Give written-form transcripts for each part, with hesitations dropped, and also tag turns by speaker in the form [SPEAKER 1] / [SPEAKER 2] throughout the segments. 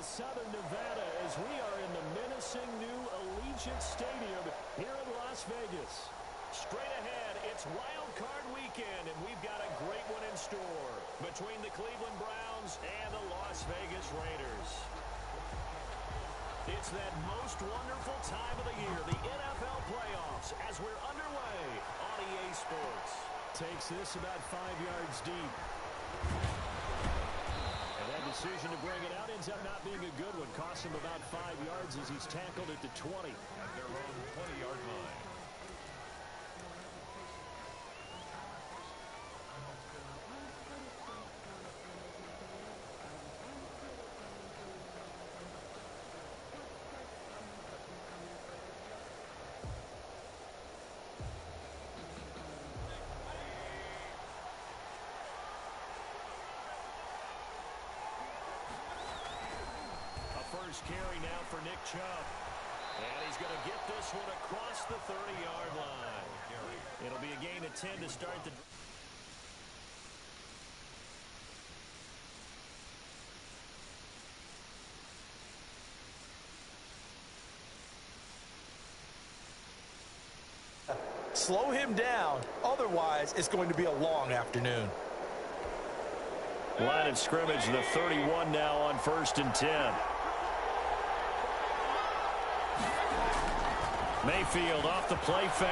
[SPEAKER 1] Southern Nevada as we are in the menacing new Allegiant Stadium here in Las Vegas. Straight ahead, it's Wild Card Weekend, and we've got a great one in store between the Cleveland Browns and the Las Vegas Raiders. It's that most wonderful time of the year, the NFL playoffs, as we're underway on EA Sports. Takes this about 5 yards deep. And that decision to bring it out ends up not being a good one. Costs him about 5 yards as he's tackled at the 20.
[SPEAKER 2] At their own 20-yard line.
[SPEAKER 1] First carry now for Nick Chubb. And he's going to get this one across the 30-yard line. It'll be a gain of 10 to start the...
[SPEAKER 3] Slow him down. Otherwise, it's going to be a long afternoon.
[SPEAKER 1] Line of scrimmage, the 31 now on 1st and 10. Mayfield off the play fake.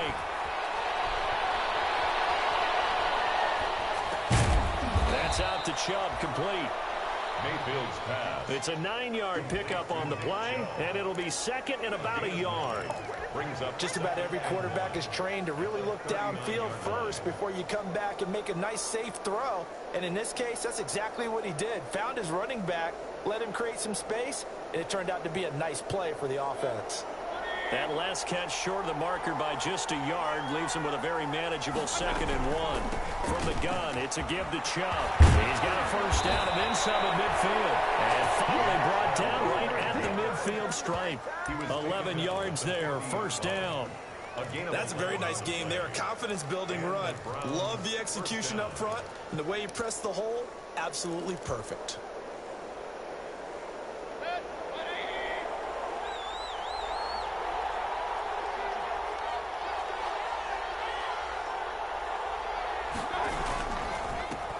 [SPEAKER 1] That's out to Chubb, complete.
[SPEAKER 2] Mayfield's pass.
[SPEAKER 1] It's a 9-yard pickup on the play, and it'll be second and about a yard.
[SPEAKER 2] Brings up
[SPEAKER 3] just about every quarterback is trained to really look downfield first before you come back and make a nice, safe throw. And in this case, that's exactly what he did. Found his running back, let him create some space, and it turned out to be a nice play for the offense.
[SPEAKER 1] That last catch short of the marker by just a yard leaves him with a very manageable 2nd and 1. From the gun, it's a give to Chubb. He's got a first down and then some at midfield. And finally brought down right at the midfield stripe. 11 yards there, first down.
[SPEAKER 3] That's a very nice game there. A confidence-building run. Love the execution up front. And the way he pressed the hole, absolutely perfect.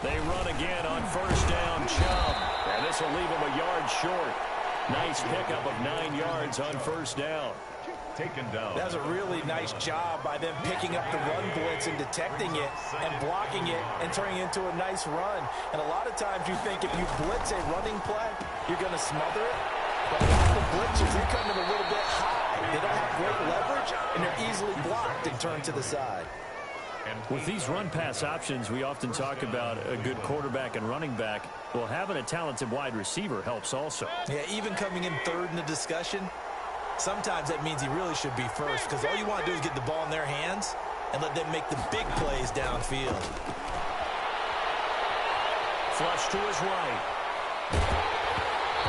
[SPEAKER 1] They run again on first down, Chubb. And this will leave him a yard short. Nice pickup of 9 yards on first down.
[SPEAKER 2] Taken down.
[SPEAKER 3] That's a really nice job by them picking up the run blitz and detecting it and blocking it and turning it into a nice run. And a lot of times you think if you blitz a running play, you're going to smother it. But a lot of the blitzes, they come in a little bit high. They don't have great leverage, and they're easily blocked and turned to the side.
[SPEAKER 1] With these run-pass options, we often talk about a good quarterback and running back. Well, having a talented wide receiver helps also.
[SPEAKER 3] Yeah, even coming in third in the discussion, sometimes that means he really should be first because all you want to do is get the ball in their hands and let them make the big plays downfield.
[SPEAKER 1] Flush to his right.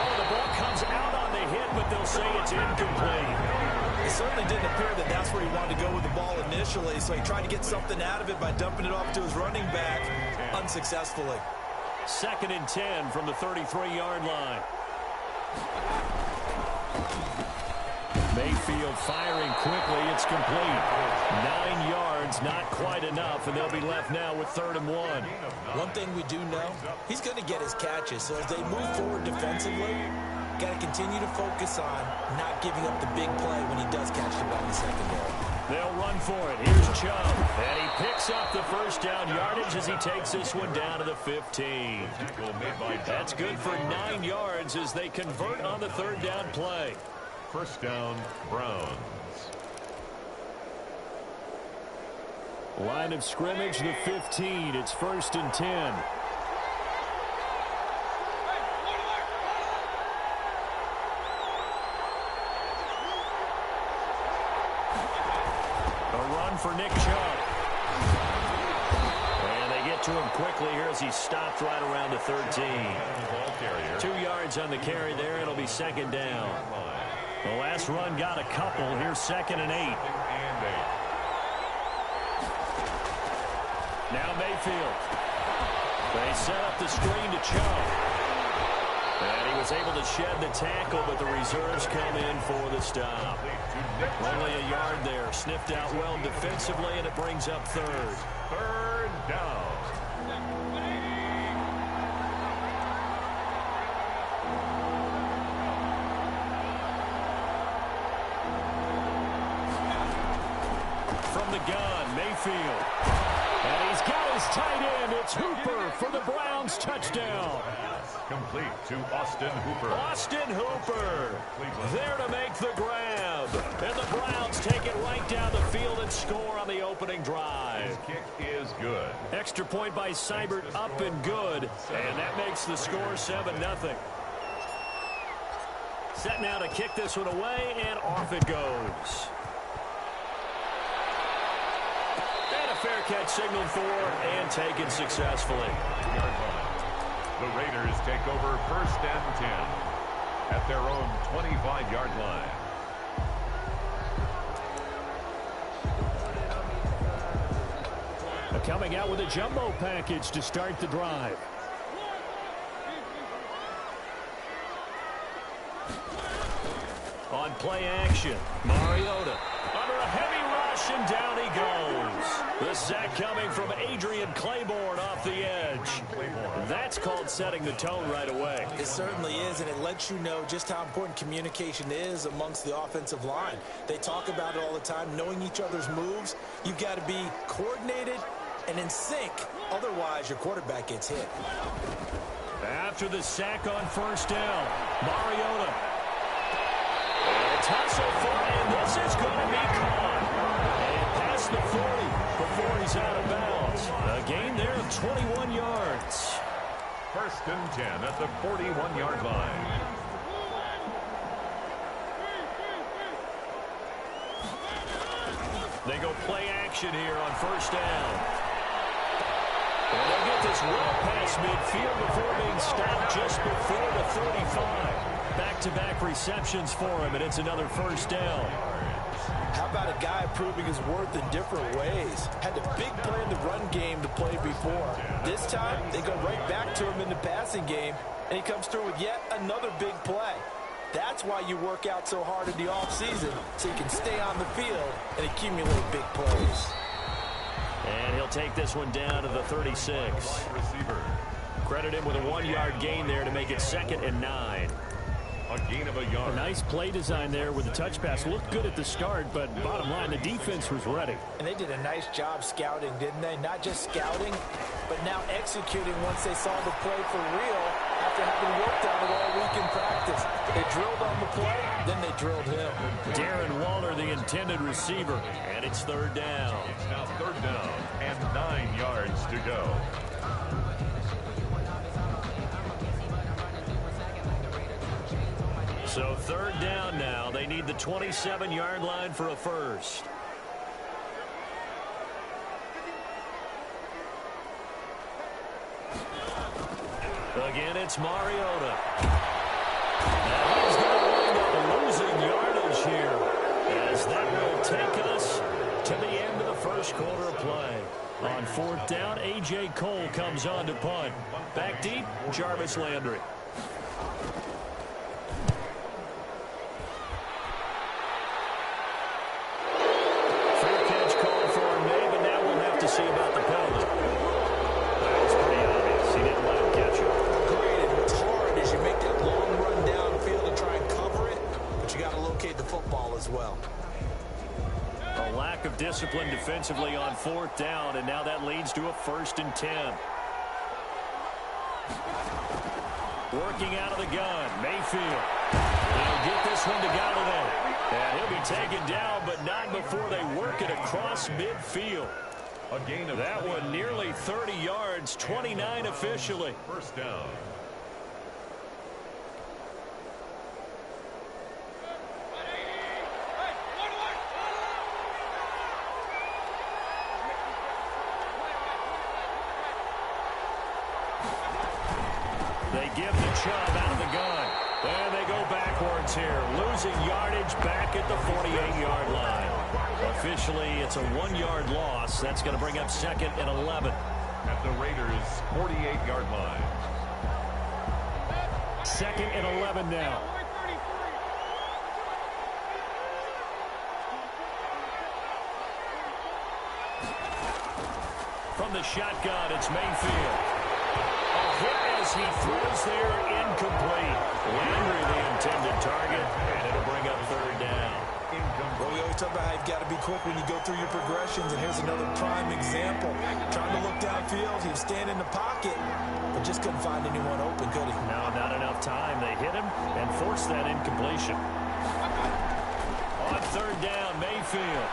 [SPEAKER 1] Oh, the ball comes out on the hit, but they'll say it's incomplete.
[SPEAKER 3] It certainly didn't appear that that's where he wanted to go with the ball initially, so he tried to get something out of it by dumping it off to his running back unsuccessfully.
[SPEAKER 1] 2nd and 10 from the 33-yard line. Mayfield firing quickly. It's complete. 9 yards, not quite enough, and they'll be left now with 3rd and 1.
[SPEAKER 3] One thing we do know, he's going to get his catches, so as they move forward defensively, got to continue to focus on not giving up the big play when he does catch the ball in the secondary.
[SPEAKER 1] They'll run for it. Here's Chubb. And he picks up the first down yardage as he takes this one down to the 15. That's good for 9 yards as they convert on the 3rd down play.
[SPEAKER 2] First down, Browns.
[SPEAKER 1] Line of scrimmage, the 15. It's 1st and 10. For Nick Chubb. And they get to him quickly here as he stopped right around the 13. 2 yards on the carry there. It'll be 2nd down. The last run got a couple. Here's 2nd and 8. Now Mayfield. They set up the screen to Chubb. And he was able to shed the tackle, but the reserves come in for the stop. Only a yard there. Sniffed out well defensively, and it brings up third.
[SPEAKER 2] Third down.
[SPEAKER 1] From the gun, Mayfield. And he's got his tight end. It's Hooper for the Browns touchdown.
[SPEAKER 2] Complete to Austin Hooper.
[SPEAKER 1] Austin Hooper there to make the grab. And the Browns take it right down the field and score on the opening drive.
[SPEAKER 2] His kick is good.
[SPEAKER 1] Extra point by Seibert, up and good. And that makes the score 7-0. Set now to kick this one away, and off it goes. And a fair catch signaled for and taken successfully.
[SPEAKER 2] The Raiders take over 1st and 10 at their own 25-yard line.
[SPEAKER 1] Coming out with a jumbo package to start the drive. On play action, Mariota under a heavy rush, and down he goes. The sack coming from Adrian Claiborne off the edge. That's called setting the tone right away.
[SPEAKER 3] It certainly is, and it lets you know just how important communication is amongst the offensive line. They talk about it all the time, knowing each other's moves. You've got to be coordinated and in sync. Otherwise, your quarterback gets hit.
[SPEAKER 1] After the sack on 1st down, Mariota. And a tussle for, and this is going to be caught. And past the 40 before he's out of bounds. A gain there of 21 yards.
[SPEAKER 2] 1st and 10 at the 41-yard line.
[SPEAKER 1] They go play action here on 1st down. And they'll get this well past midfield before being stopped just before the 35. Back-to-back receptions for him, and it's another 1st down.
[SPEAKER 3] How about a guy proving his worth in different ways? Had a big play in the run game to play before. This time, they go right back to him in the passing game, and he comes through with yet another big play. That's why you work out so hard in the offseason, so you can stay on the field and accumulate big plays.
[SPEAKER 1] And he'll take this one down to the 36.
[SPEAKER 2] Receiver.
[SPEAKER 1] Credit him with a 1-yard gain there to make it 2nd and 9.
[SPEAKER 2] A gain of a yard.
[SPEAKER 4] A nice play design there with the touch pass. Looked good at the start, but bottom line, the defense was ready.
[SPEAKER 3] And they did a nice job scouting, didn't they? Not just scouting, but now executing once they saw the play for real after having worked on it all week in practice. They drilled on the play, then they drilled him.
[SPEAKER 1] Darren Waller, the intended receiver, and it's 3rd down.
[SPEAKER 2] It's now 3rd down and 9 yards to go.
[SPEAKER 1] So 3rd down now. They need the 27-yard line for a first. Again, it's Mariota. Now he's going to wind up losing yardage here, as that will take us to the end of the 1st quarter of play. On 4th down, A.J. Cole comes on to punt. Back deep, Jarvis Landry. See about the penalty. That was pretty obvious. He didn't let him catch it.
[SPEAKER 3] Great, and what's hard is you make that long run downfield and try and cover it, but you got to locate the football as well.
[SPEAKER 1] A lack of discipline defensively on 4th down, and now that leads to a 1st and 10. Working out of the gun, Mayfield. They'll get this one to Galladay. And he'll be taken down, but not before they work it across midfield.
[SPEAKER 2] A gain of
[SPEAKER 1] that one nearly 30 yards, 29 officially.
[SPEAKER 2] 1st down.
[SPEAKER 1] They give the Chubb out of the gun. And they go backwards here, losing yardage back at the 48-yard line. Officially, it's a 1-yard loss. That's going to bring up 2nd and 11.
[SPEAKER 2] At the Raiders' 48-yard line.
[SPEAKER 4] 2nd and 11 now.
[SPEAKER 1] From the shotgun, it's Mayfield. A hit as he throws there, incomplete. Landry the intended target, and it'll bring up 3rd down.
[SPEAKER 3] Well, we always talk about how you've got to be quick when you go through your progressions, and here's another prime example. Trying to look downfield, he was standing in the pocket, but just couldn't find anyone open, could he?
[SPEAKER 1] No, not enough time. They hit him and forced that incompletion. On 3rd down, Mayfield.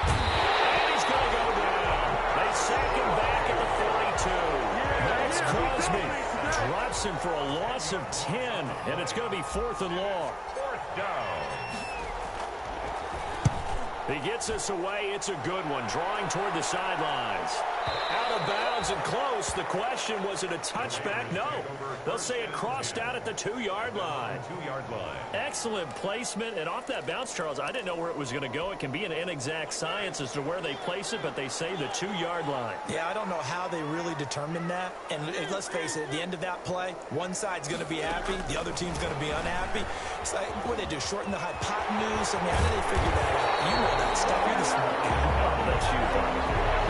[SPEAKER 1] And he's going to go down. They sack him back at the 42. Max Crosby drops him for a loss of 10, and it's going to be 4th and long.
[SPEAKER 2] 4th down.
[SPEAKER 1] He gets us away. It's a good one. Drawing toward the sidelines. Out of bounds and close. The question, was it a touchback? No. They'll say it crossed out at the 2-yard line.
[SPEAKER 2] 2-yard line.
[SPEAKER 1] Excellent placement. And off that bounce, Charles, I didn't know where it was going to go. It can be an inexact science as to where they place it, but they say the 2-yard line.
[SPEAKER 3] Yeah, I don't know how they really determined that. And let's face it, at the end of that play, one side's going to be happy, the other team's going to be unhappy. It's like, what do they do, shorten the hypotenuse? I mean, how do they figure that out? You know that stuff. You're the smart guy.
[SPEAKER 1] Oh, that's you.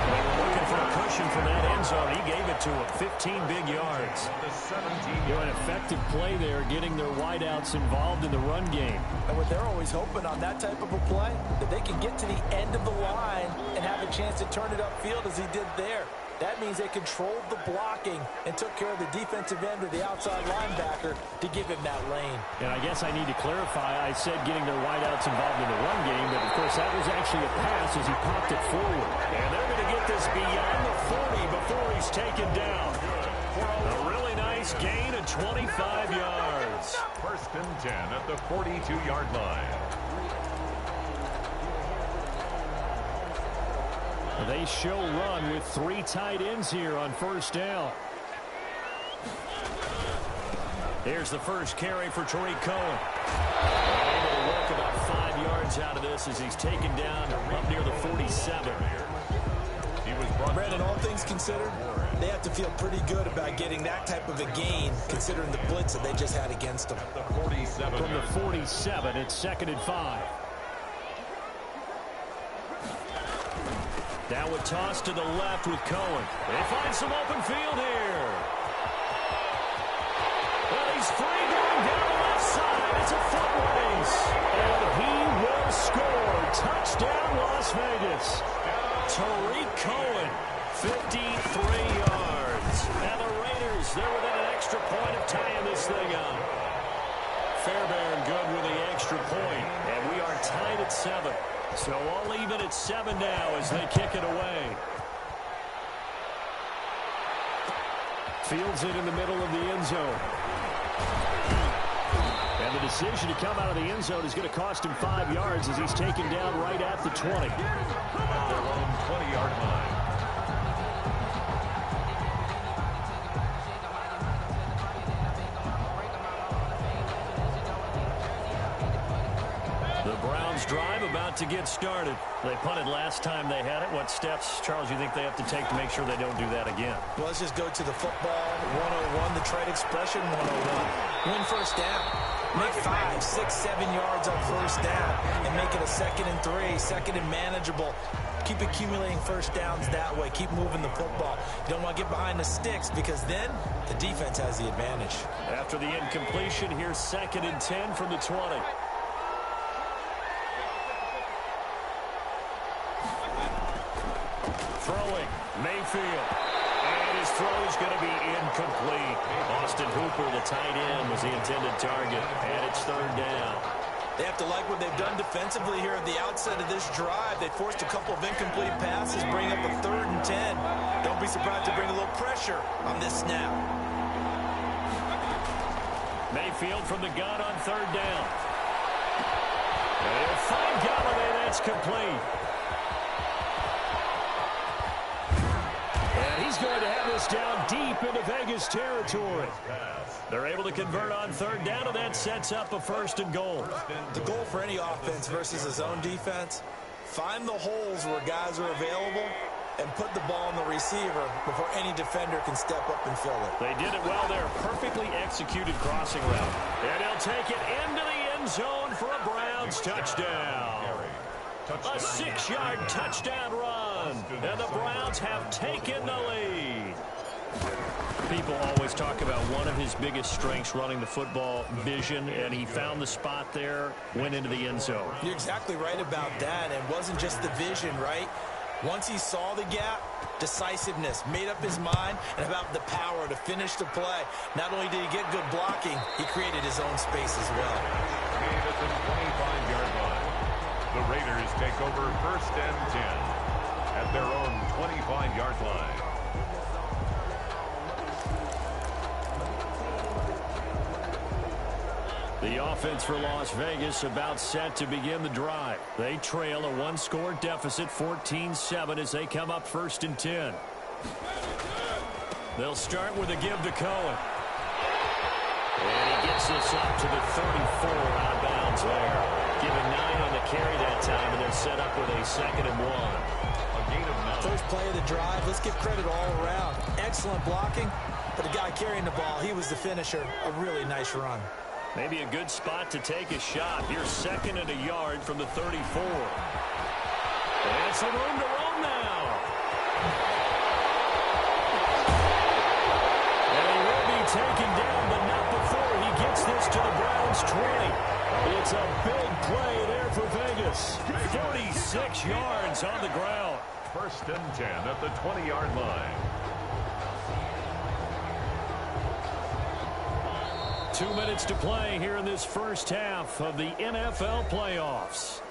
[SPEAKER 1] They were looking for a cushion from that end zone. He gave it to him. 15 big yards.
[SPEAKER 2] The 17.
[SPEAKER 4] An effective play there, getting their wideouts involved in the run game.
[SPEAKER 3] And what they're always hoping on that type of a play, that they can get to the end of the line and have a chance to turn it upfield as he did there. That means they controlled the blocking and took care of the defensive end or the outside linebacker to give him that lane.
[SPEAKER 4] And I guess I need to clarify, I said getting their wideouts involved in the run game, but of course that was actually a pass as he popped it forward.
[SPEAKER 1] And they're going to get this beyond the 40 before he's taken down. A really nice gain of 25 yards.
[SPEAKER 2] 1st and 10 at the 42-yard line.
[SPEAKER 4] They show run with 3 tight ends here on 1st down.
[SPEAKER 1] Here's the first carry for Tariq Cohen. Able to work about 5 yards out of this as he's taken down up near the 47.
[SPEAKER 2] He was brought
[SPEAKER 3] Brandon, all things considered, they have to feel pretty good about getting that type of a gain, considering the blitz that they just had against them.
[SPEAKER 2] the 47.
[SPEAKER 4] From the 47, it's 2nd and 5.
[SPEAKER 1] Now a toss to the left with Cohen. They find some open field here. Well, he's free going down the left side. It's a foot race. And he will score. Touchdown, Las Vegas. Tariq Cohen, 53 yards. And the Raiders, they're within an extra point of tying this thing up. Fairbairn good with the extra point. And we are tied at 7. So all even at 7 now as they kick it away.
[SPEAKER 4] Fields it in the middle of the end zone. And the decision to come out of the end zone is going to cost him 5 yards as he's taken down right at the 20.
[SPEAKER 2] At their own 20-yard line.
[SPEAKER 1] Drive about to get started. They punted last time they had it. What steps, Charles, you think they have to take to make sure they don't do that again?
[SPEAKER 3] Well, let's just go to the football 101, the trade expression 101. Win 1st down. Make 5, 6, 7 yards on 1st down and make it a 2nd and 3, 2nd and manageable. Keep accumulating 1st downs that way. Keep moving the football. You don't want to get behind the sticks because then the defense has the advantage.
[SPEAKER 1] After the incompletion, here's 2nd and 10 from the 20. Throwing, Mayfield. And his throw is going to be incomplete. Austin Hooper, the tight end, was the intended target. And it's 3rd down.
[SPEAKER 3] They have to like what they've done defensively here at the outset of this drive. They forced a couple of incomplete passes, bring up a 3rd and 10. Don't be surprised to bring a little pressure on this snap.
[SPEAKER 1] Mayfield from the gun on 3rd down. And he'll find Golladay. That's complete. He's going to have this down deep into Vegas territory. They're able to convert on 3rd down, and that sets up a 1st and goal.
[SPEAKER 3] The goal for any offense versus a zone defense, find the holes where guys are available and put the ball on the receiver before any defender can step up and fill it.
[SPEAKER 1] They did it well there. Perfectly executed crossing route. And he'll take it into the end zone for a Browns touchdown. A 6-yard touchdown run. And the Browns have taken the lead. People always talk about one of his biggest strengths running the football, vision, and he found the spot there, went into the end zone.
[SPEAKER 3] You're exactly right about that. It wasn't just the vision, right? Once he saw the gap, decisiveness, made up his mind, and about the power to finish the play. Not only did he get good blocking, he created his own space as well.
[SPEAKER 2] At the 25-yard line. The Raiders take over 1st and 10 at their own 25-yard line.
[SPEAKER 1] The offense for Las Vegas about set to begin the drive. They trail a one-score deficit, 14-7, as they come up 1st and 10. They'll start with a give to Cohen. And he gets this up to the 34 out of bounds there. Giving 9 on the carry that time, and they're set up with a 2nd and 1. A gain of 9.
[SPEAKER 3] First play of the drive, let's give credit all around. Excellent blocking, but the guy carrying the ball, he was the finisher. A really nice run.
[SPEAKER 1] Maybe a good spot to take a shot. Here's 2nd and a yard from the 34. And some room to roam now. And he will be taken down, but not before he gets this to the Browns' 20. It's a big play there for Vegas. 46 yards on the ground.
[SPEAKER 2] 1st and 10 at the 20-yard line.
[SPEAKER 1] 2 minutes to play here in this first half of the NFL playoffs.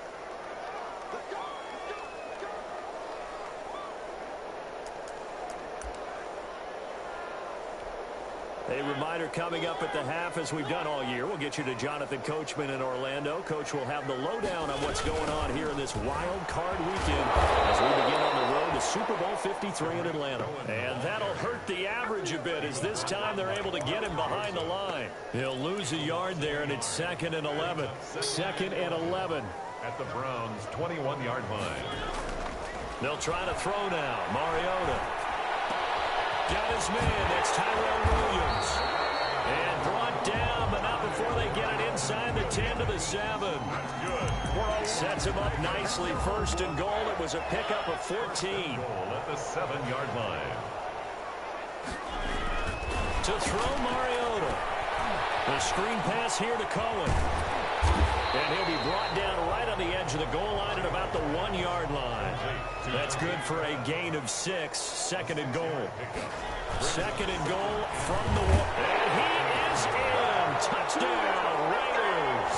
[SPEAKER 1] A reminder coming up at the half, as we've done all year. We'll get you to Jonathan Coachman in Orlando. Coach will have the lowdown on what's going on here in this wild card weekend as we begin on the road to Super Bowl 53 in Atlanta. And that'll hurt the average a bit, as this time they're able to get him behind the line. He'll lose a yard there, and it's 2nd and 11. 2nd and 11.
[SPEAKER 2] At the Browns' 21-yard line.
[SPEAKER 1] They'll try to throw now. Mariota. Got his man. That's Tyrell Williams. And brought down, but not before they get it inside the 10 to the 7.
[SPEAKER 2] Good.
[SPEAKER 1] Sets him up nicely. 1st and goal. It was a pickup of 14.
[SPEAKER 2] Goal at the 7-yard line.
[SPEAKER 1] To throw Mariota. The screen pass here to Cohen. And he'll be brought down right on the edge of the goal line at about the 1-yard line. That's good for a gain of 6. 2nd and goal. 2nd and goal from the wall. And he is in. Touchdown, Raiders.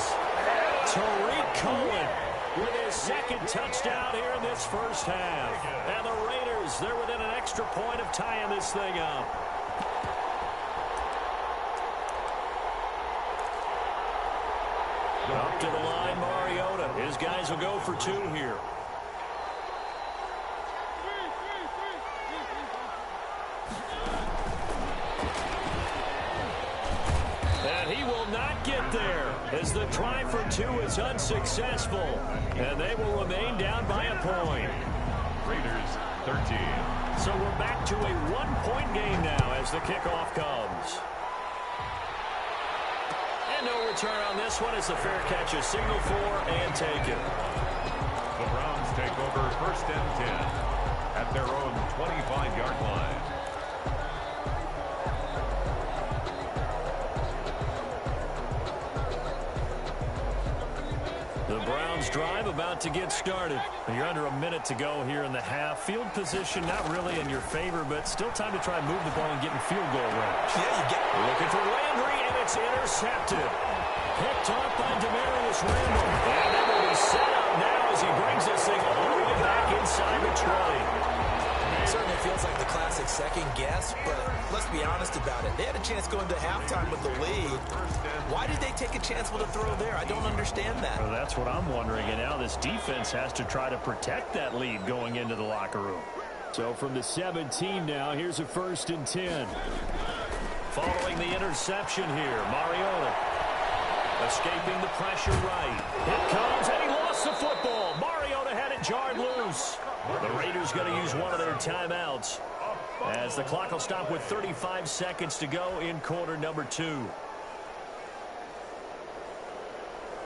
[SPEAKER 1] Tariq Cohen with his 2nd touchdown here in this first half. And the Raiders, they're within an extra point of tying this thing up. Up to the line, Mariota. His guys will go for 2 here. And he will not get there as the try for 2 is unsuccessful. And they will remain down by a point.
[SPEAKER 2] Raiders 13.
[SPEAKER 1] So we're back to a 1-point game now as the kickoff comes. And no return on this one as the fair catch is signaled for and taken.
[SPEAKER 2] The Browns take over 1st and 10 at their own 25-yard line.
[SPEAKER 1] The Browns drive about to get started. You're under a minute to go here in the half. Field position not really in your favor, but still time to try and move the ball and get in field goal range.
[SPEAKER 3] Yeah, you get
[SPEAKER 1] Looking for Landry, and it's intercepted. Picked off by Demarius Randall. And it will be set up now as he brings this thing all the way back inside the 20.
[SPEAKER 3] It certainly feels like the classic second guess, but let's be honest about it. They had a chance going to halftime with the lead. Why did they take a chance with a throw there? I don't understand that.
[SPEAKER 1] Well, that's what I'm wondering, and now this defense has to try to protect that lead going into the locker room. So from the 17 now, here's a 1st and 10. Following the interception here, Mariota escaping the pressure right. It comes, and he lost the football. Mariota had it jarred loose. The Raiders going to use one of their timeouts as the clock will stop with 35 seconds to go in quarter number 2.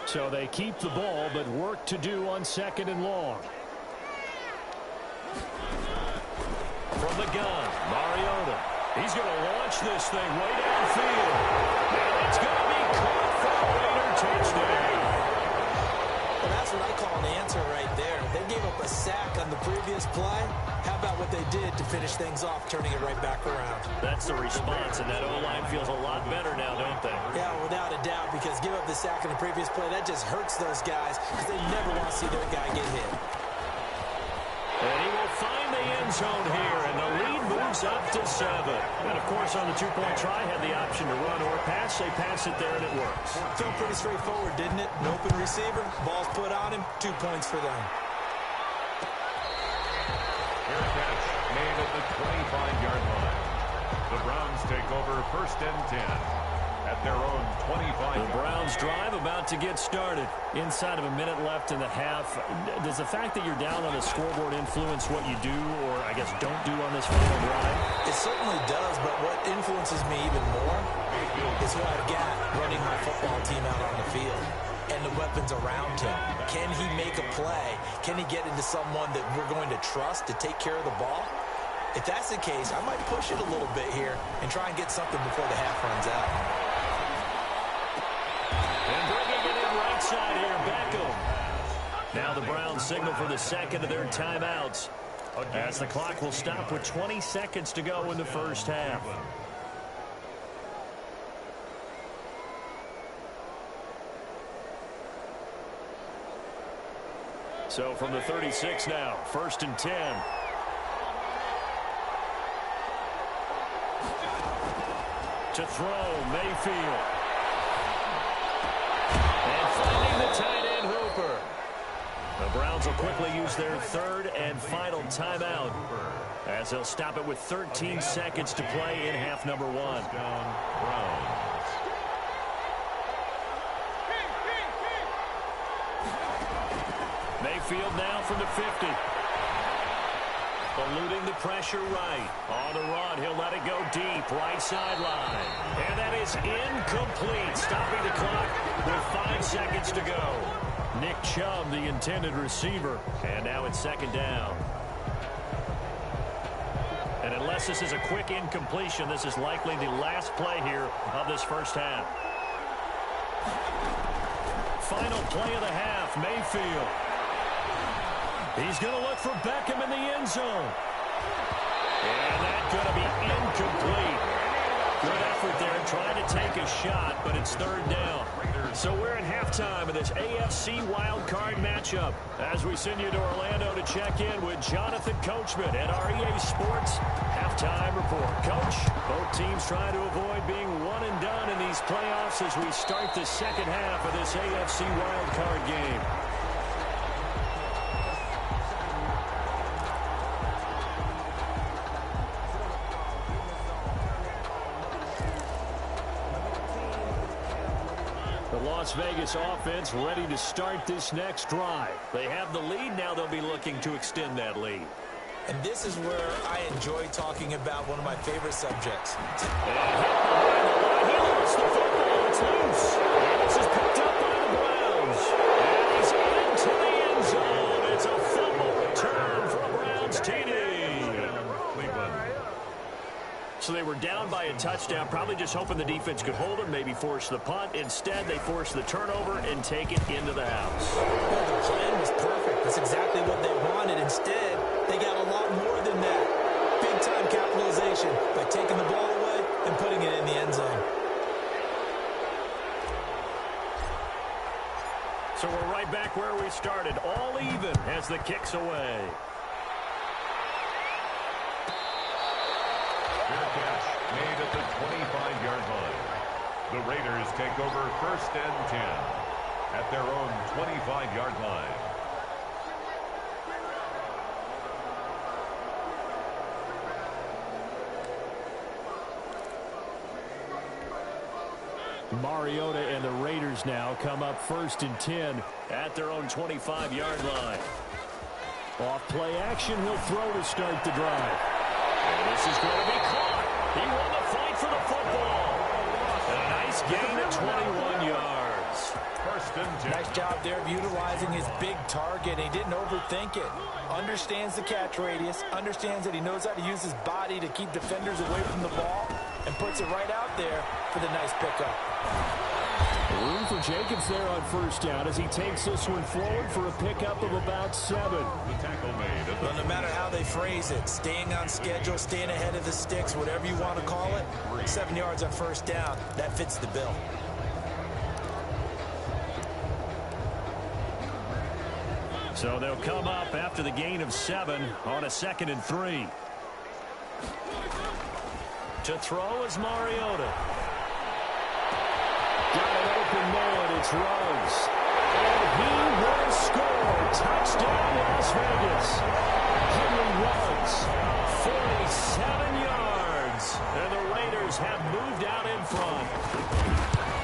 [SPEAKER 4] So they keep the ball, but work to do on 2nd and long.
[SPEAKER 1] From the gun, Mariota. He's going to launch this thing way downfield. And it's going to be caught for a Raider touchdown.
[SPEAKER 3] Well, that's what I call an answer right there. They gave up a sack on the previous play. How about what they did to finish things off, turning it right back around?
[SPEAKER 1] That's the response, and that O-line feels a lot better now, don't they?
[SPEAKER 3] Yeah, without a doubt, because give up the sack on the previous play, that just hurts those guys because they never want to see their guy get hit.
[SPEAKER 1] And he will find the end zone here, and the lead moves up to 7. And, of course, on the two-point try, had the option to run or pass. They pass it there, and it works.
[SPEAKER 3] Felt pretty straightforward, didn't it? An open receiver, ball's put on him, 2 points for them.
[SPEAKER 2] Fair catch made at the 25-yard line. The Browns take over 1st and 10 at their own 25.
[SPEAKER 1] The Browns drive about to get started. Inside of a minute left in the half. Does the fact that you're down on the scoreboard influence what you do, or I guess don't do on this final drive?
[SPEAKER 3] It certainly does, but what influences me even more is who I've got running my football team out on the field and the weapons around him. Can he make a play? Can he get into someone that we're going to trust to take care of the ball? If that's the case, I might push it a little bit here and try and get something before the half runs out.
[SPEAKER 1] And bringing it in right side here, Beckham. Now the Browns signal for the second of their timeouts as the clock will stop with 20 seconds to go in the first half. So from the 36 now, 1st and 10. To throw, Mayfield. And finding the tight end, Hooper. The Browns will quickly use their 3rd and final timeout as they'll stop it with 13 seconds to play in half number 1.
[SPEAKER 2] Browns.
[SPEAKER 1] Mayfield now from the 50. Eluding the pressure right. On the run, he'll let it go deep, right sideline. And that is incomplete, stopping the clock with 5 seconds to go. Nick Chubb, the intended receiver. And now it's 2nd down. And unless this is a quick incompletion, this is likely the last play here of this first half. Final play of the half, Mayfield. He's going to look for Beckham in the end zone. And that's going to be incomplete. Good effort there trying to take a shot, but it's 3rd down. So we're in halftime of this AFC wildcard matchup as we send you to Orlando to check in with Jonathan Coachman at our EA Sports Halftime Report. Coach, both teams trying to avoid being one and done in these playoffs as we start the second half of this AFC wildcard game. Las Vegas offense ready to start this next drive. They have the lead. Now they'll be looking to extend that lead.
[SPEAKER 3] And this is where I enjoy talking about one of my favorite subjects.
[SPEAKER 1] And he lost the football. It's loose. And this is picked up by the Browns. And he's into the end zone. It's a fumble return for a Browns TD.
[SPEAKER 2] Cleveland.
[SPEAKER 1] So they were down by a touchdown, probably just hoping the defense could hold them, maybe force the punt. Instead, they force the turnover and take it into the house.
[SPEAKER 3] Well, the plan was perfect. That's exactly what they wanted. Instead, they got a lot more than that. Big-time capitalization by taking the ball away and putting it in the end zone.
[SPEAKER 1] So we're right back where we started, all even as the kick's away.
[SPEAKER 2] Made at the 25-yard line. The Raiders take over 1st and 10 at their own 25-yard line.
[SPEAKER 4] Mariota and the Raiders now come up 1st and 10
[SPEAKER 1] at their own 25-yard line.
[SPEAKER 4] Off play action, he'll throw to start the drive.
[SPEAKER 1] And this is going to be caught. He won the fight for the football. And a nice gain at 21 yards.
[SPEAKER 2] First and 10.
[SPEAKER 3] Nice job there of utilizing his big target. He didn't overthink it. Understands the catch radius. Understands that he knows how to use his body to keep defenders away from the ball. And puts it right out there for the nice pickup.
[SPEAKER 4] Room for Jacobs there on first down as he takes this one forward for a pickup of about 7.
[SPEAKER 2] The tackle made.
[SPEAKER 3] Well, no matter how they phrase it, staying on schedule, staying ahead of the sticks, whatever you want to call it, 7 yards on first down, that fits the bill.
[SPEAKER 1] So they'll come up after the gain of 7 on a 2nd and 3. To throw is Mariota.
[SPEAKER 4] Got an open man, it's Ruggs. And he will score. Touchdown, Las Vegas. Henry Ruggs.
[SPEAKER 1] 47 yards. And the Raiders have moved out in front.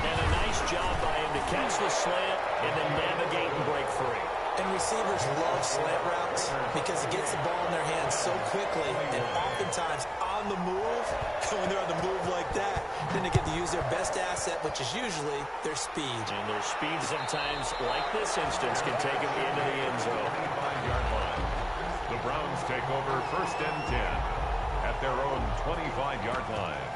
[SPEAKER 1] And a nice job by him to catch the slant and then navigate and break free.
[SPEAKER 3] And receivers love slant routes because it gets the ball in their hands so quickly and oftentimes on the move. When they're on the move like that, then they get to use their best asset, which is usually their speed.
[SPEAKER 1] And their speed sometimes, like this instance, can take them into the end zone.
[SPEAKER 2] 25-yard line. The Browns take over first and 10 at their own 25-yard line.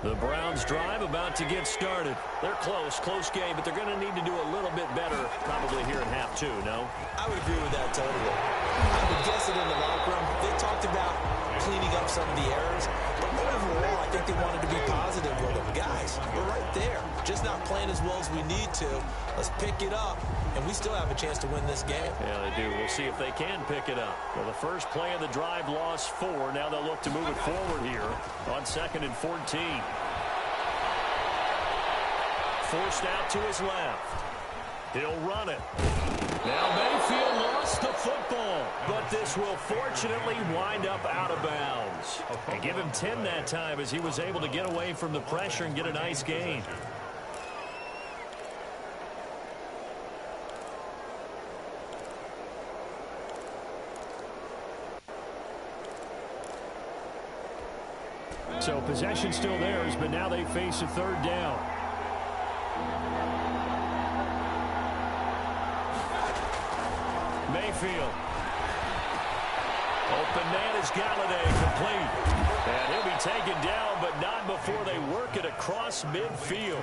[SPEAKER 1] The Browns drive about to get started. They're close game, but they're going to need to do a little bit better probably here in half 2, no?
[SPEAKER 3] I would agree with that totally. I would guess it in the locker room. They talked about cleaning up some of the errors, but overall, I think they wanted to be positive with them. Guys, we're right there. Just not playing as well as we need to. Let's pick it up, and we still have a chance to win this game.
[SPEAKER 1] Yeah, they do. We'll see if they can pick it up. Well, the first play of the drive lost 4. Now they'll look to move it forward here on 2nd and 14. Forced out to his left. He'll run it. Now Mayfield lost the football, but this will fortunately wind up out of bounds. And give him 10 that time as he was able to get away from the pressure and get a nice gain.
[SPEAKER 4] So possession still theirs, but now they face a 3rd down.
[SPEAKER 1] Mayfield. Open man is Galladay, complete. And he'll be taken down, but not before they work it across midfield.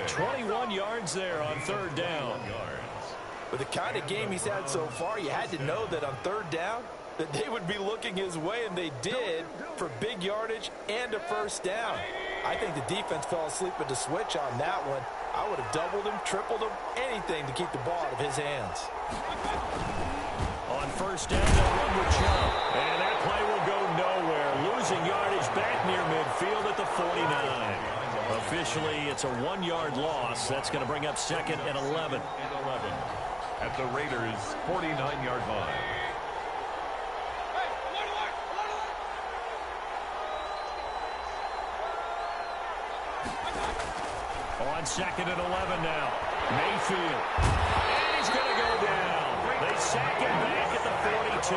[SPEAKER 1] 21 yards there on 3rd down.
[SPEAKER 3] With the kind of game he's had so far, you had to know that on 3rd down, that they would be looking his way, and they did, for big yardage and a first down. I think the defense fell asleep at the switch on that one. I would have doubled him, tripled him, anything to keep the ball out of his hands.
[SPEAKER 1] On first down, they'll run with Chubb. And that play will go nowhere. Losing yardage back near midfield at the 49. Officially, it's a 1-yard loss. That's going to bring up 2nd and 11.
[SPEAKER 2] At the Raiders' 49-yard line.
[SPEAKER 1] On 2nd and 11 now. Mayfield. And he's going to go down. They sack him back at the 42.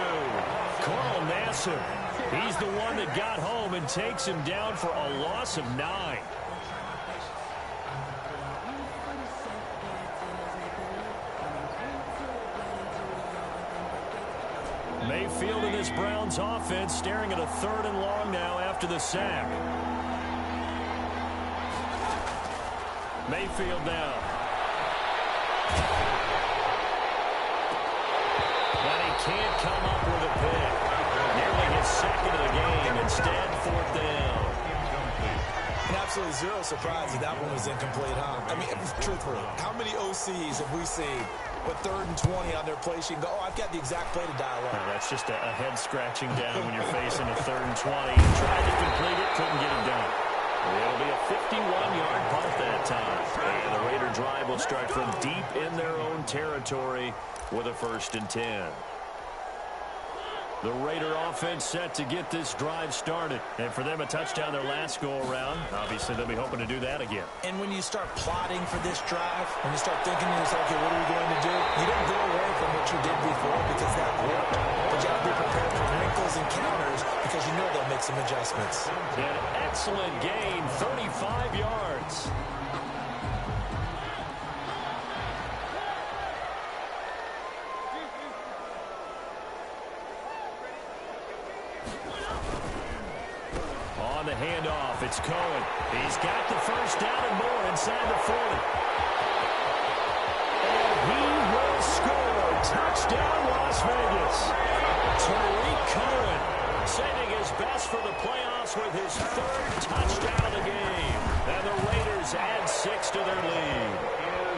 [SPEAKER 1] Carl Nassib. He's the one that got home and takes him down for a loss of 9. Mayfield in this Browns offense staring at a 3rd and long now after the sack. Mayfield now. But he can't come up with a pick. Nearly his 2nd of the game. Instead, 4th down.
[SPEAKER 3] And absolutely zero surprise that one was incomplete, huh? I mean, truthfully, how many OCs have we seen with 3rd and 20 on their play sheet and go, oh, I've got the exact play to dial up?
[SPEAKER 1] That's just a head-scratching down when you're facing a 3rd and 20. Tried to complete it, couldn't get it done. It'll be a 51-yard punt that time. And the Raider drive will start from deep in their own territory with a 1st and 10. The Raider offense set to get this drive started. And for them, a touchdown their last go-around. Obviously, they'll be hoping to do that again.
[SPEAKER 3] And when you start plotting for this drive, when you start thinking to yourself, okay, what are we going to do? You don't go away from what you did before because that worked. But you have to be prepared for wrinkles and counters because you know they'll make some adjustments.
[SPEAKER 1] An excellent gain, 35 yards. On the handoff, it's Cohen. He's got the first down and more inside the 40. And he will score. Touchdown, Las Vegas. Tariq Cohen saving his best for the playoffs with his third touchdown of the game. And the Raiders add 6 to their lead.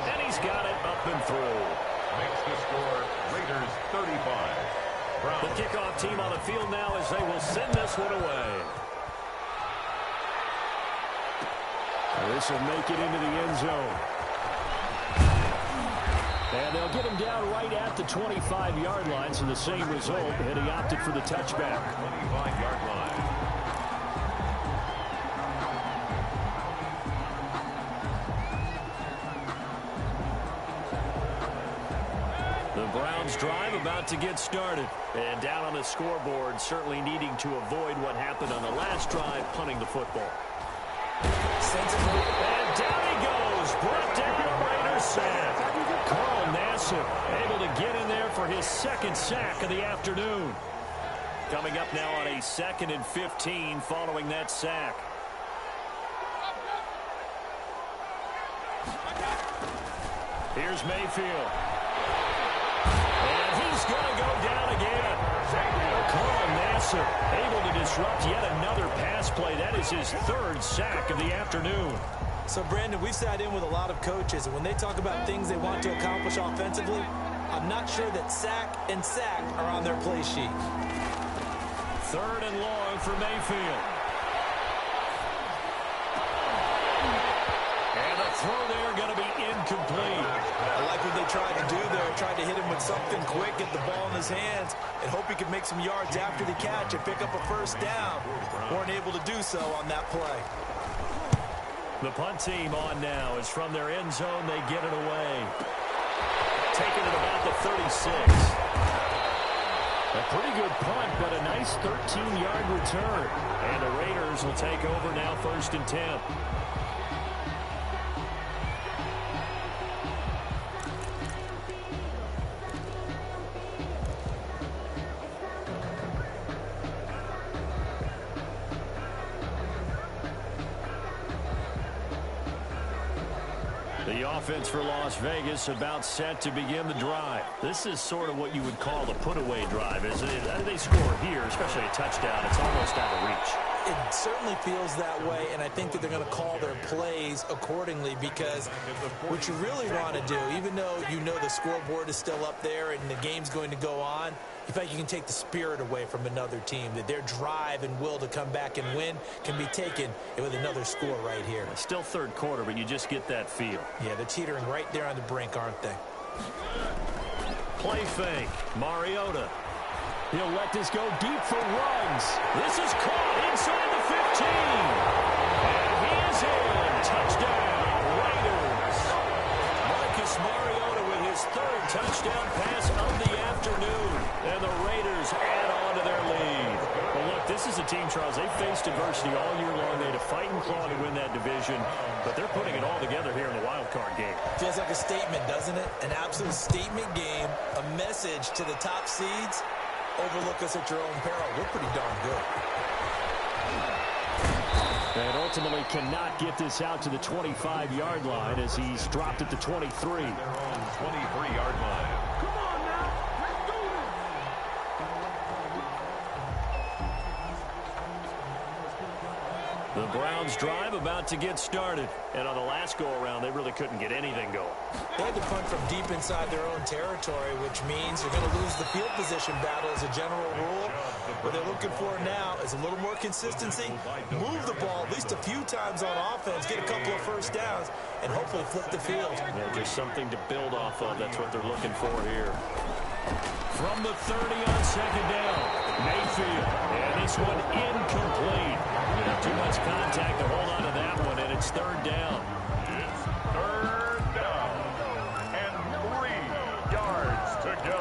[SPEAKER 1] And he's got it up and through.
[SPEAKER 2] Makes the score Raiders 35. Brown.
[SPEAKER 1] The kickoff team on the field now as they will send this one away.
[SPEAKER 4] This will make it into the end zone. And they'll get him down right at the 25-yard line, so the same result, and he opted for the touchback.
[SPEAKER 2] 25-yard line.
[SPEAKER 1] The Browns drive about to get started. And down on the scoreboard, certainly needing to avoid what happened on the last drive, punting the football. And down he goes. Brought down a Raiders sack. Carl Nassib able to get in there for his second sack of the afternoon. Coming up now on a 2nd and 15 following that sack. Here's Mayfield. And he's going to go down again. Carl Nassib able to disrupt yet another pass play. That is his third sack of the afternoon.
[SPEAKER 3] So, Brandon, we've sat in with a lot of coaches, and when they talk about things they want to accomplish offensively, I'm not sure that sack and sack are on their play sheet.
[SPEAKER 1] 3rd and long for Mayfield. And the throw there going to be incomplete.
[SPEAKER 3] I like what they tried to do there. Tried to hit him with something quick, get the ball in his hands, and hope he could make some yards after the catch and pick up a first down. Weren't able to do so on that play.
[SPEAKER 1] The punt team on now is from their end zone. They get it away. Taking it about the 36.
[SPEAKER 4] A pretty good punt, but a nice 13-yard return.
[SPEAKER 1] And the Raiders will take over now 1st and 10. The offense for Las Vegas about set to begin the drive. This is sort of what you would call the put-away drive, isn't it? They score here, especially a touchdown. It's almost out of reach.
[SPEAKER 3] It certainly feels that way, and I think that they're going to call their plays accordingly because what you really want to do, even though you know the scoreboard is still up there and the game's going to go on, in fact, you can take the spirit away from another team, that their drive and will to come back and win can be taken with another score right here.
[SPEAKER 1] It's still 3rd quarter, but you just get that feel.
[SPEAKER 3] Yeah, they're teetering right there on the brink, aren't they?
[SPEAKER 1] Play fake. Mariota.
[SPEAKER 4] He'll let this go deep for runs.
[SPEAKER 1] This is caught inside the 15. And he is in. Touchdown, Raiders. Marcus Mariota with his 3rd touchdown pass of the afternoon. And the Raiders add on to their lead. Well, look, this is a team, Charles. They faced adversity all year long. They had to fight and claw to win that division. But they're putting it all together here in the wild card game.
[SPEAKER 3] Feels like a statement, doesn't it? An absolute statement game. A message to the top seeds. Overlook us at your own peril. We're pretty darn good.
[SPEAKER 4] And ultimately cannot get this out to the 25-yard line as he's dropped at the 23.
[SPEAKER 2] Their own 23-yard line.
[SPEAKER 5] Come on now. Let's do this.
[SPEAKER 1] The Browns drive about to get started. And on the last go-around, they really couldn't get anything going.
[SPEAKER 3] They had to punt from deep inside their own territory, which means you're going to lose the field position battle as a general rule. What they're looking for now is a little more consistency, move the ball at least a few times on offense, get a couple of first downs, and hopefully flip the field.
[SPEAKER 1] Yeah, just something to build off of. That's what they're looking for here. From the 30 on 2nd down. Mayfield, and this one incomplete. Not too much contact to hold on to that one, and it's third down.
[SPEAKER 2] It's third down and 3 yards to go.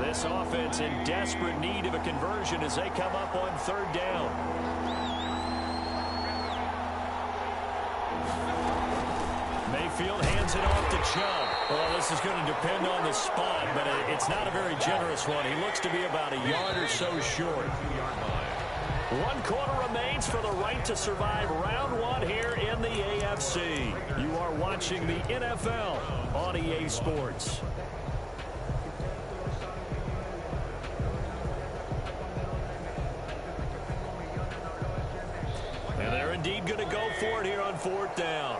[SPEAKER 1] This offense in desperate need of a conversion as they come up on third down. Mayfield hands it off to Chubb. Well, this is going to depend on the spot, but it's not a very generous one. He looks to be about a yard or so short. 1 quarter remains for the right to survive round 1 here in the AFC. You are watching the NFL on EA Sports. And they're indeed going to go for it here on fourth down.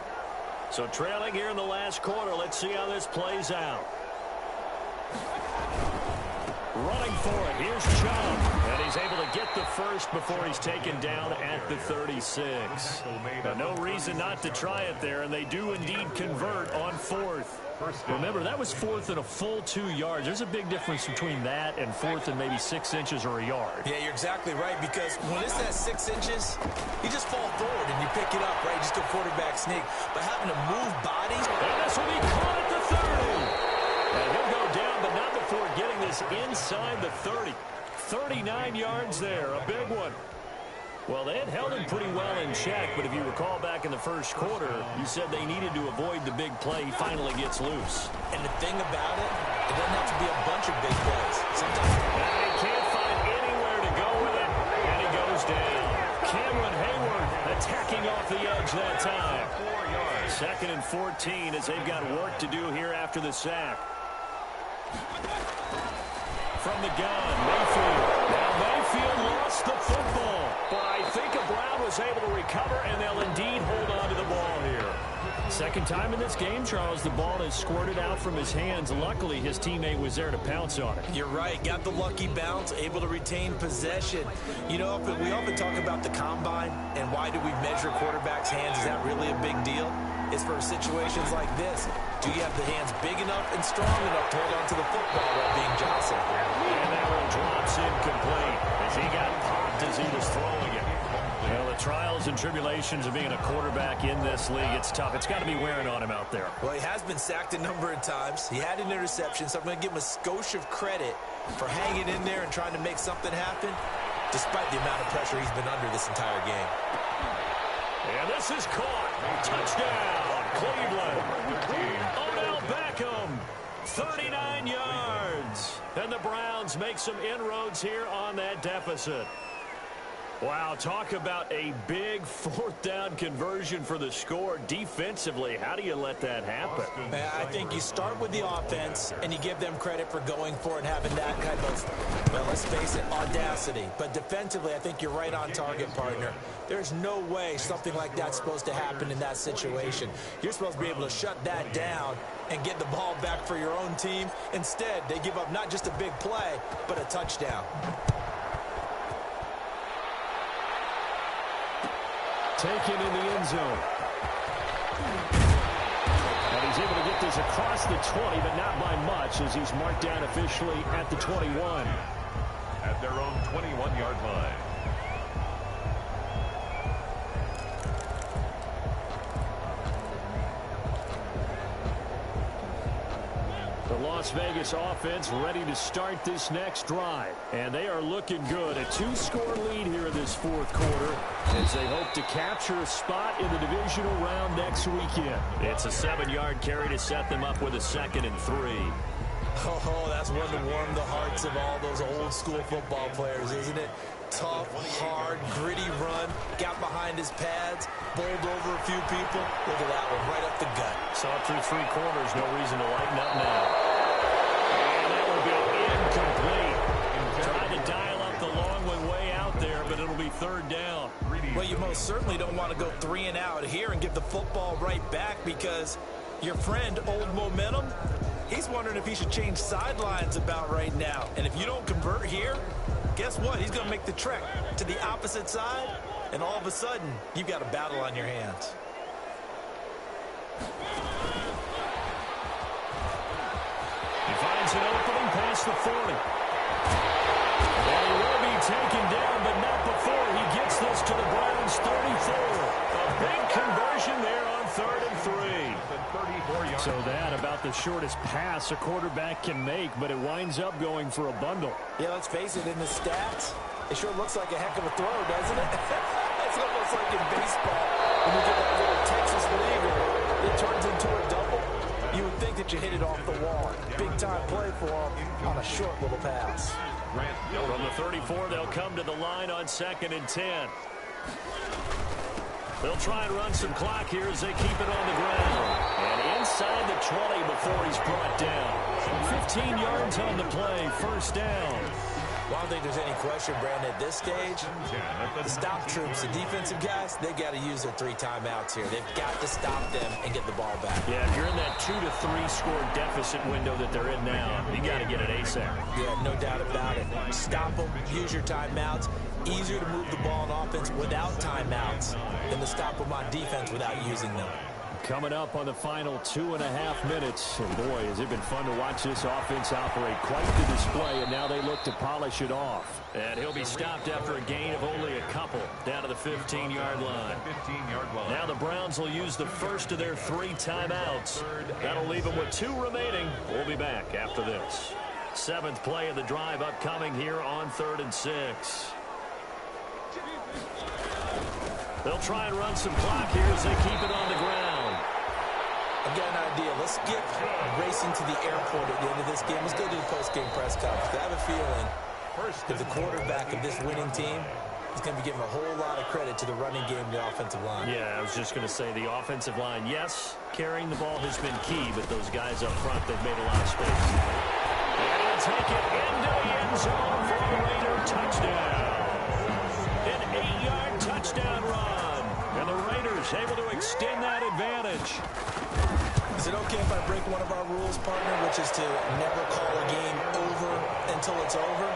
[SPEAKER 1] So trailing here in the last quarter, let's see how this plays out. Running for it, here's Chubb. And he's able to get the first before he's taken down at the 36. Now, no reason not to try it there, and they do indeed convert on fourth. Remember, that was fourth and a full 2 yards. There's a big difference between that and fourth and maybe 6 inches or a yard.
[SPEAKER 3] Yeah, you're exactly right, because when it's at 6 inches, you just fall forward and you pick it up, right? Just do a quarterback sneak. But having to move bodies.
[SPEAKER 1] And this will be caught at the 30. And he'll go down, but not before getting this inside the 30. 39 yards there, a big one. Well, they had held him pretty well in check, but if you recall back in the first quarter, you said they needed to avoid the big play. He finally gets loose.
[SPEAKER 3] And the thing about it, it doesn't have to be a bunch of big plays. Sometimes
[SPEAKER 1] he can't find anywhere to go with it, and he goes down. Cameron Hayward attacking off the edge that time. 2nd and 14 as they've got work to do here after the sack. From the gun, Mayfield. Now Mayfield lost the football, but I think Brown was able to recover, and they'll indeed hold on to the ball here. Second time in this game, Charles, the ball has squirted out from his hands. Luckily, his teammate was there to pounce on it.
[SPEAKER 3] You're right. Got the lucky bounce, able to retain possession. You know, we often talk about the combine and why do we measure quarterbacks' hands. Is that really a big deal? It's for situations like this. Do you have the hands big enough and strong enough to hold on to the football while being jostled?
[SPEAKER 1] And that one drops incomplete as he got popped as he was throwing it. Well, the trials and tribulations of being a quarterback in this league, it's tough. It's got to be wearing on him out there.
[SPEAKER 3] Well, he has been sacked a number of times. He had an interception, so I'm going to give him a skosh of credit for hanging in there and trying to make something happen, despite the amount of pressure he's been under this entire game.
[SPEAKER 1] And this is caught. Touchdown, Cleveland. Odell Beckham, 39 yards. And the Browns make some inroads here on that deficit. Wow, talk about a big fourth down conversion for the score. Defensively, how do you let that happen?
[SPEAKER 3] I think you start with the offense and you give them credit for going for it and having that kind of, well, let's face it, audacity. But defensively, I think you're right on target, partner. There's no way something like that's supposed to happen in that situation. You're supposed to be able to shut that down and get the ball back for your own team. Instead, they give up not just a big play, but a touchdown.
[SPEAKER 4] Taken in the end zone. And he's able to get this across the 20, but not by much, as he's marked down officially at the 21.
[SPEAKER 2] At their own 21-yard line.
[SPEAKER 4] The Las Vegas offense ready to start this next drive. And they are looking good. A 2-score lead here in this fourth quarter as they hope to capture a spot in the divisional round next weekend.
[SPEAKER 1] It's a 7-yard carry to set them up with a 2nd and 3.
[SPEAKER 3] Oh, that's one to warm the hearts of all those old-school football players, isn't it? Tough, hard, gritty run, got behind his pads, bowled over a few people. Look at that one, right up the gut.
[SPEAKER 1] Saw it through 3 quarters, no reason to lighten up now. And that will be incomplete. Tried to dial up the long one way out there, but it'll be third down.
[SPEAKER 3] Well, you most certainly don't want to go 3 and out here and give the football right back, because your friend, Old Momentum, he's wondering if he should change sidelines about right now. And if you don't convert here, guess what? He's going to make the trek to the opposite side, and all of a sudden, you've got a battle on your hands.
[SPEAKER 1] He finds an opening, pass across the 40. And he will be taken down, but not before he gets this to the Browns' 34. A big conversion there on 3rd and 3. So that about the shortest pass a quarterback can make, but it winds up going for a bundle.
[SPEAKER 3] Yeah, let's face it, in the stats, it sure looks like a heck of a throw, doesn't it? It's almost like in baseball, when you get that little Texas leaguer, it turns into a double. You would think that you hit it off the wall. Big-time play for him on a short little pass.
[SPEAKER 1] From the 34, they'll come to the line on 2nd and 10. They'll try and run some clock here as they keep it on the ground. And inside the 20 before he's brought down. 15 yards on the play, 1st down.
[SPEAKER 3] Well, I don't think there's any question, Brandon, at this stage, the stop troops, the defensive guys, they've got to use their 3 timeouts here. They've got to stop them and get the ball back.
[SPEAKER 1] Yeah, if you're in that 2 to 3 score deficit window that they're in now, you got to get it ASAP.
[SPEAKER 3] Yeah, no doubt about it. Stop them, use your timeouts. Easier to move the ball on offense without timeouts than to stop them on defense without using them.
[SPEAKER 1] Coming up on the final 2.5 minutes. And boy, has it been fun to watch this offense operate. Quite the display, and now they look to polish it off. And he'll be stopped after a gain of only a couple, down to the 15-yard line. Now the Browns will use the first of their 3 timeouts. That'll leave them with 2 remaining. We'll be back after this. 7th play of the drive upcoming here on 3rd and 6. They'll try and run some clock here as they keep it on the ground.
[SPEAKER 3] I've got an idea. Let's skip racing to the airport at the end of this game. Let's go to the post-game press conference. I have a feeling that the quarterback of this winning team is going to be giving a whole lot of credit to the running game and the offensive line.
[SPEAKER 1] Yeah, I was just going to say the offensive line, yes, carrying the ball has been key, but those guys up front, they've made a lot of space. And he'll take it into the end zone for a Raider touchdown. An 8-yard touchdown run. And the Raiders able to extend that advantage.
[SPEAKER 3] Is it okay if I break one of our rules, partner, which is to never call a game over until it's over?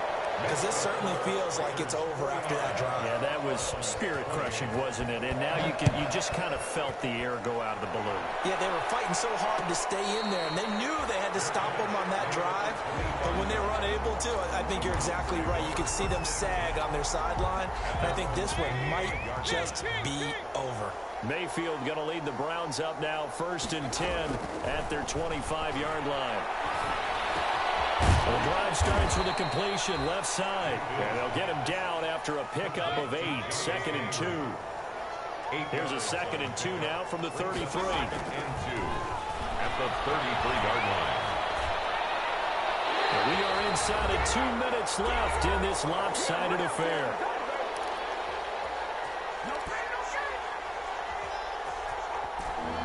[SPEAKER 3] Because this certainly feels like it's over after that drive.
[SPEAKER 1] Yeah, that was spirit-crushing, wasn't it? And now you just kind of felt the air go out of the balloon.
[SPEAKER 3] Yeah, they were fighting so hard to stay in there, and they knew they had to stop them on that drive. But when they were unable to, I think you're exactly right. You could see them sag on their sideline, and I think this one might just be over.
[SPEAKER 1] Mayfield going to lead the Browns up now, 1st and 10 at their 25-yard line. The drive starts with a completion left side. And they'll get him down after a pickup of 8. 2nd and 2. Here's a 2nd and 2 now from the 33.
[SPEAKER 2] 2nd and 2 at the 33-yard line.
[SPEAKER 1] And we are inside of 2 minutes left in this lopsided affair.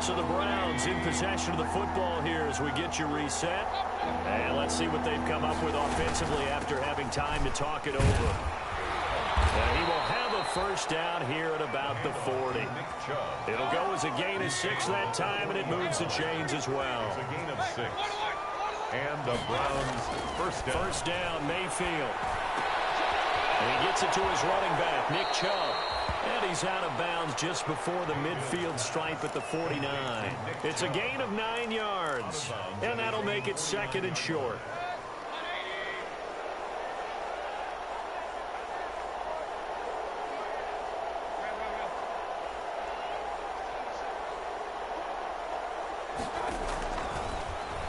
[SPEAKER 1] So the Browns in possession of the football here as we get you reset. And let's see what they've come up with offensively after having time to talk it over. And he will have a 1st down here at about the 40. It'll go as a gain of 6 that time, and it moves the chains as well.
[SPEAKER 2] It's a gain of 6. And the Browns' 1st down.
[SPEAKER 1] 1st down, Mayfield. And he gets it to his running back, Nick Chubb. And he's out of bounds just before the midfield stripe at the 49. It's a gain of 9 yards. And that'll make it 2nd and short.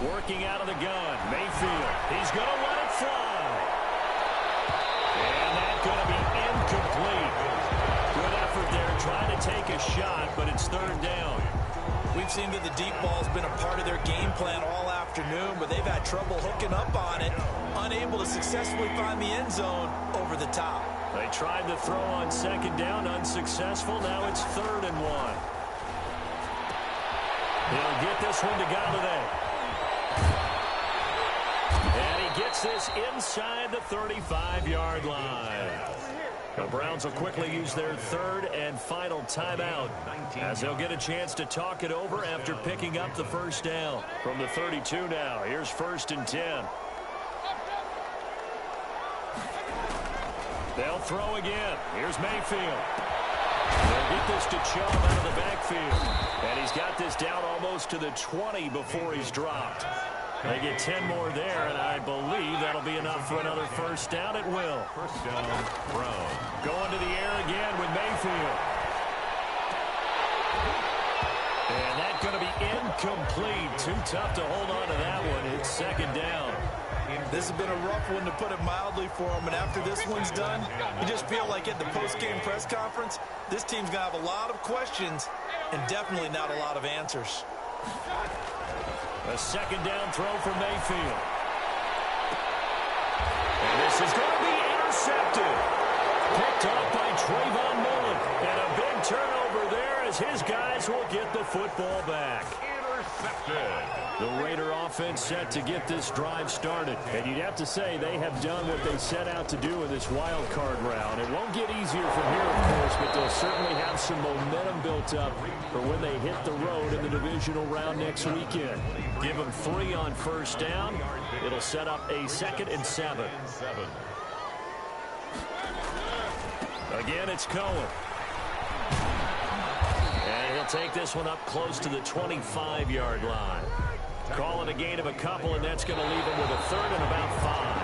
[SPEAKER 1] Working out of the gun, Mayfield. He's going to let it fly. And that's going to be incomplete. Good effort there, trying to take a shot, but it's 3rd down.
[SPEAKER 3] We've seen that the deep ball's been a part of their game plan all afternoon, but they've had trouble hooking up on it, unable to successfully find the end zone over the top.
[SPEAKER 1] They tried the throw on 2nd down, unsuccessful. Now it's 3rd and 1. He'll get this one to Golladay. And he gets this inside the 35-yard line. The Browns will quickly use their 3rd and final timeout as they'll get a chance to talk it over after picking up the 1st down. From the 32 now, here's 1st and 10. They'll throw again. Here's Mayfield. They'll get this to Chubb out of the backfield. And he's got this down almost to the 20 before he's dropped. They get 10 more there, and I believe that'll be enough for another first down. It will.
[SPEAKER 2] First down, Brown.
[SPEAKER 1] Going to the air again with Mayfield. And that's going to be incomplete. Too tough to hold on to that one. It's second down.
[SPEAKER 3] This has been a rough one, to put it mildly, for them. And after this one's done, you just feel like at the post-game press conference, this team's going to have a lot of questions and definitely not a lot of answers.
[SPEAKER 1] A second down throw for Mayfield. And this is going to be intercepted. Picked off by Trayvon Mullen. And a big turnover there as his guys will get the football back.
[SPEAKER 2] Intercepted.
[SPEAKER 1] The Raider offense set to get this drive started. And you'd have to say they have done what they set out to do in this wild card round. It won't get easier from here, of course, but they'll certainly have some momentum built up for when they hit the road in the divisional round next weekend. Give them 3 on first down. It'll set up a 2nd and 7. Again, it's Cohen. And he'll take this one up close to the 25-yard line. Call it a gain of a couple, and that's going to leave him with a 3rd and about 5.